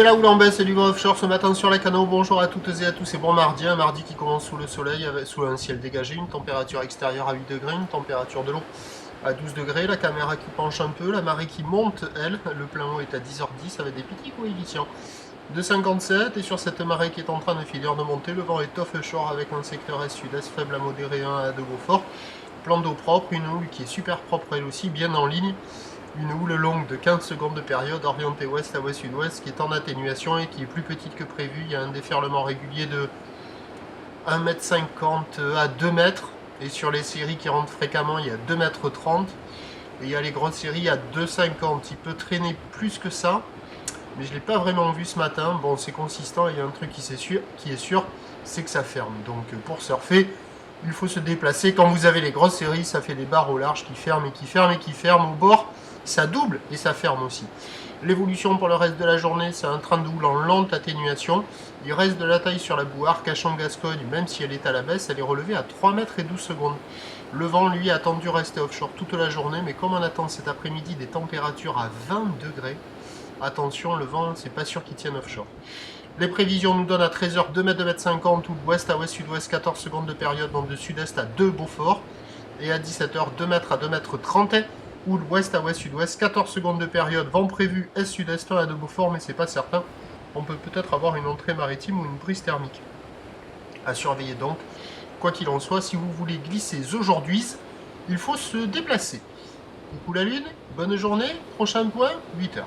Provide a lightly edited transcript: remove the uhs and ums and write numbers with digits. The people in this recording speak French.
la houle en baisse du vent offshore ce matin sur les canaux. Bonjour à toutes et à tous, c'est bon mardi, un mardi qui commence sous le soleil, sous un ciel dégagé, une température extérieure à 8 degrés, une température de l'eau à 12 degrés, la caméra qui penche un peu, la marée qui monte, elle, le plein eau est à 10h10 avec des petits coefficients de 57, et sur cette marée qui est en train de finir de monter, le vent est offshore avec un secteur est-sud-est faible à modéré 1 à 2 Beaufort, plan d'eau propre, une houle qui est super propre elle aussi, bien en ligne. Une houle longue de 15 secondes de période orientée ouest à ouest-sud-ouest qui est en atténuation et qui est plus petite que prévu. Il y a un déferlement régulier de 1,50 m à 2 mètres. Et sur les séries qui rentrent fréquemment, il y a 2,30 m. Et il y a les grosses séries à 2,50 m. Il peut traîner plus que ça, mais je ne l'ai pas vraiment vu ce matin. Bon, c'est consistant, il y a un truc qui est sûr, c'est que ça ferme. Donc pour surfer, il faut se déplacer. Quand vous avez les grosses séries, ça fait des barres au large qui ferment et qui ferment et qui ferment au bord. Ça double et ça ferme aussi. L'évolution pour le reste de la journée, c'est un train de houle en lente atténuation. Il reste de la taille sur la bouard. Cachan-Gascogne, même si elle est à la baisse, elle est relevée à 3 mètres et 12 secondes. Le vent, lui, a attendu rester offshore toute la journée, mais comme on attend cet après-midi des températures à 20 degrés, attention, le vent, c'est pas sûr qu'il tienne offshore. Les prévisions nous donnent à 13h 2 m, 2,50 m, ou ouest à ouest-sud-ouest, 14 secondes de période, vent de sud-est à 2 Beaufort. Et à 17h 2 m à 2,30 m, ou ouest à ouest-sud-ouest, 14 secondes de période, vent prévu est-sud-est 1 à 2 Beaufort, mais c'est pas certain. On peut peut-être avoir une entrée maritime ou une brise thermique. À surveiller donc. Quoi qu'il en soit, si vous voulez glisser aujourd'hui, il faut se déplacer. Coucou la lune, bonne journée, prochain point, 8h.